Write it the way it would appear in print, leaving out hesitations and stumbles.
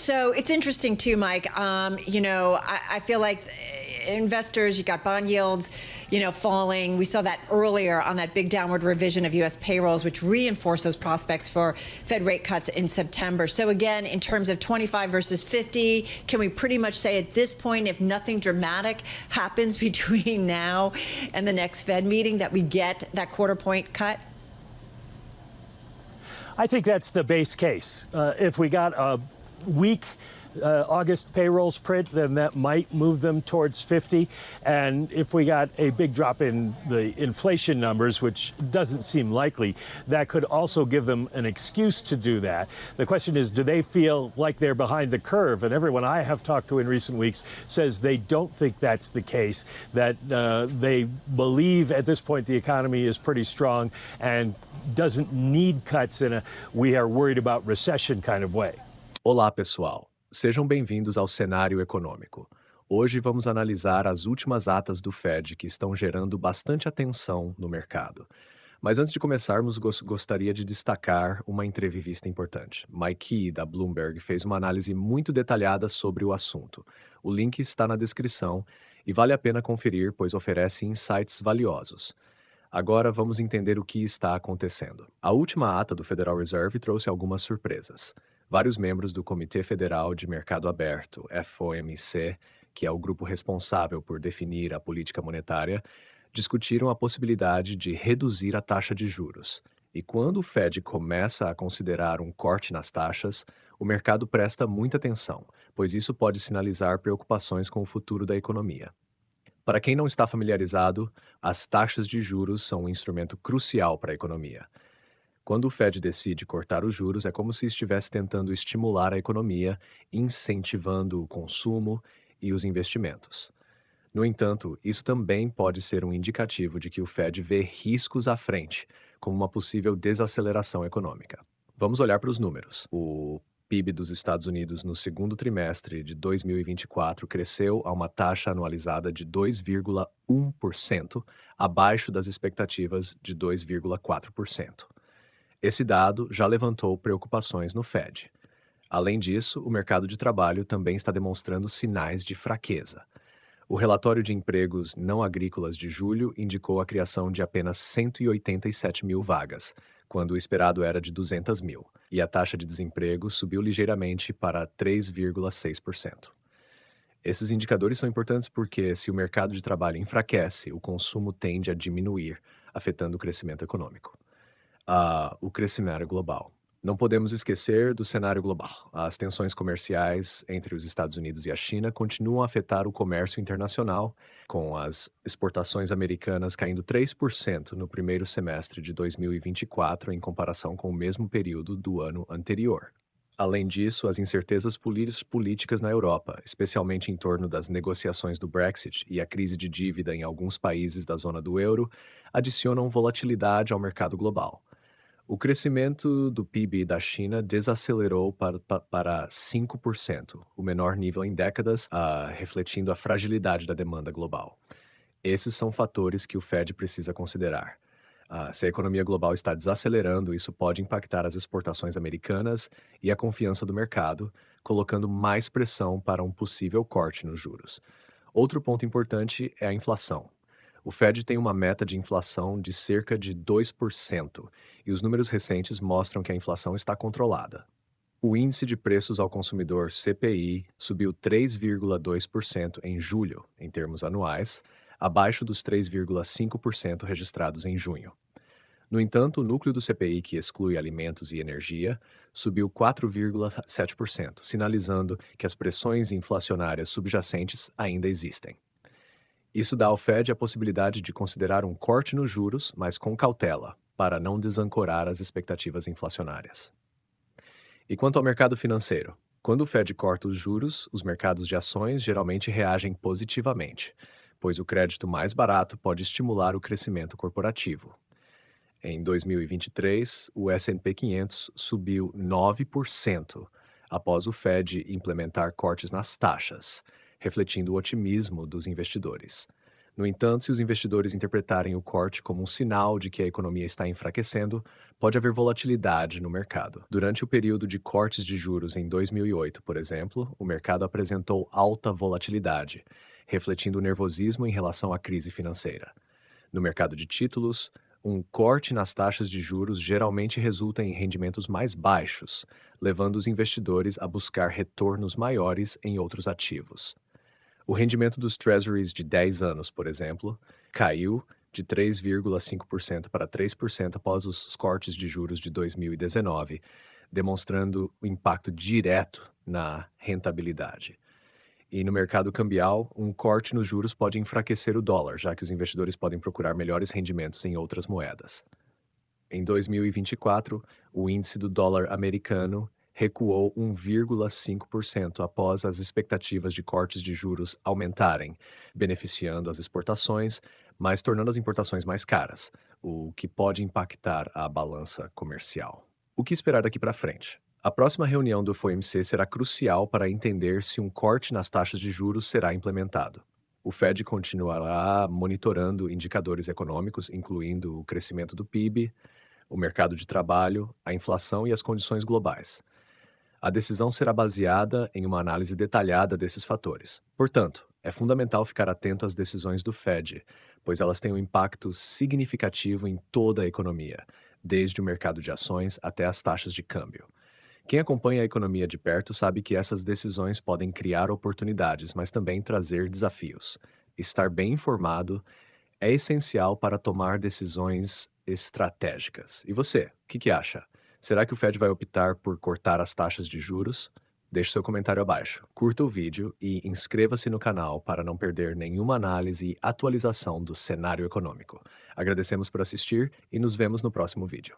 So it's interesting too, Mike. I feel like investors, you got bond yields, falling. We saw that earlier on that big downward revision of U.S. payrolls, which reinforced those prospects for Fed rate cuts in September. So again, in terms of 25 versus 50, can we pretty much say at this point, if nothing dramatic happens between now and the next Fed meeting, that we get that quarter point cut? I think that's the base case. If we got a weak August payrolls print, then that might move them towards 50. And if we got a big drop in the inflation numbers, which doesn't seem likely, that could also give them an excuse to do that. The question is, do they feel like they're behind the curve? And everyone I have talked to in recent weeks says they don't think that's the case, that they believe at this point the economy is pretty strong and doesn't need cuts in a we are worried about recession kind of way. Olá, pessoal. Sejam bem-vindos ao Cenário Econômico. Hoje vamos analisar as últimas atas do Fed que estão gerando bastante atenção no mercado. Mas antes de começarmos, gostaria de destacar uma entrevista importante. Mike Key, da Bloomberg, fez uma análise muito detalhada sobre o assunto. O link está na descrição e vale a pena conferir, pois oferece insights valiosos. Agora vamos entender o que está acontecendo. A última ata do Federal Reserve trouxe algumas surpresas. Vários membros do Comitê Federal de Mercado Aberto, FOMC, que é o grupo responsável por definir a política monetária, discutiram a possibilidade de reduzir a taxa de juros. E quando o Fed começa a considerar um corte nas taxas, o mercado presta muita atenção, pois isso pode sinalizar preocupações com o futuro da economia. Para quem não está familiarizado, as taxas de juros são um instrumento crucial para a economia. Quando o Fed decide cortar os juros, é como se estivesse tentando estimular a economia, incentivando o consumo e os investimentos. No entanto, isso também pode ser um indicativo de que o Fed vê riscos à frente, como uma possível desaceleração econômica. Vamos olhar para os números. O PIB dos Estados Unidos no segundo trimestre de 2024 cresceu a uma taxa anualizada de 2,1%, abaixo das expectativas de 2,4%. Esse dado já levantou preocupações no Fed. Além disso, o mercado de trabalho também está demonstrando sinais de fraqueza. O relatório de empregos não agrícolas de julho indicou a criação de apenas 187 mil vagas, quando o esperado era de 200 mil, e a taxa de desemprego subiu ligeiramente para 3,6%. Esses indicadores são importantes porque, se o mercado de trabalho enfraquece, o consumo tende a diminuir, afetando o crescimento econômico. O crescimento global. Não podemos esquecer do cenário global. As tensões comerciais entre os Estados Unidos e a China continuam a afetar o comércio internacional, com as exportações americanas caindo 3% no primeiro semestre de 2024 em comparação com o mesmo período do ano anterior. Além disso, as incertezas políticas na Europa, especialmente em torno das negociações do Brexit e a crise de dívida em alguns países da zona do euro, adicionam volatilidade ao mercado global. O crescimento do PIB da China desacelerou para 5%, o menor nível em décadas, refletindo a fragilidade da demanda global. Esses são fatores que o Fed precisa considerar. Se a economia global está desacelerando, isso pode impactar as exportações americanas e a confiança do mercado, colocando mais pressão para um possível corte nos juros. Outro ponto importante é a inflação. O Fed tem uma meta de inflação de cerca de 2%, e os números recentes mostram que a inflação está controlada. O índice de preços ao consumidor CPI subiu 3,2% em julho, em termos anuais, abaixo dos 3,5% registrados em junho. No entanto, o núcleo do CPI, que exclui alimentos e energia, subiu 4,7%, sinalizando que as pressões inflacionárias subjacentes ainda existem. Isso dá ao Fed a possibilidade de considerar um corte nos juros, mas com cautela, para não desancorar as expectativas inflacionárias. E quanto ao mercado financeiro? Quando o Fed corta os juros, os mercados de ações geralmente reagem positivamente, pois o crédito mais barato pode estimular o crescimento corporativo. Em 2023, o S&P 500 subiu 9% após o Fed implementar cortes nas taxas, refletindo o otimismo dos investidores. No entanto, se os investidores interpretarem o corte como um sinal de que a economia está enfraquecendo, pode haver volatilidade no mercado. Durante o período de cortes de juros em 2008, por exemplo, o mercado apresentou alta volatilidade, refletindo o nervosismo em relação à crise financeira. No mercado de títulos, um corte nas taxas de juros geralmente resulta em rendimentos mais baixos, levando os investidores a buscar retornos maiores em outros ativos. O rendimento dos Treasuries de 10 anos, por exemplo, caiu de 3,5% para 3% após os cortes de juros de 2019, demonstrando o impacto direto na rentabilidade. E no mercado cambial, um corte nos juros pode enfraquecer o dólar, já que os investidores podem procurar melhores rendimentos em outras moedas. Em 2024, o índice do dólar americano recuou 1,5% após as expectativas de cortes de juros aumentarem, beneficiando as exportações, mas tornando as importações mais caras, o que pode impactar a balança comercial. O que esperar daqui para frente? A próxima reunião do FOMC será crucial para entender se um corte nas taxas de juros será implementado. O Fed continuará monitorando indicadores econômicos, incluindo o crescimento do PIB, o mercado de trabalho, a inflação e as condições globais. A decisão será baseada em uma análise detalhada desses fatores. Portanto, é fundamental ficar atento às decisões do Fed, pois elas têm um impacto significativo em toda a economia, desde o mercado de ações até as taxas de câmbio. Quem acompanha a economia de perto sabe que essas decisões podem criar oportunidades, mas também trazer desafios. Estar bem informado é essencial para tomar decisões estratégicas. E você, o que acha? Será que o Fed vai optar por cortar as taxas de juros? Deixe seu comentário abaixo, curta o vídeo e inscreva-se no canal para não perder nenhuma análise e atualização do cenário econômico. Agradecemos por assistir e nos vemos no próximo vídeo.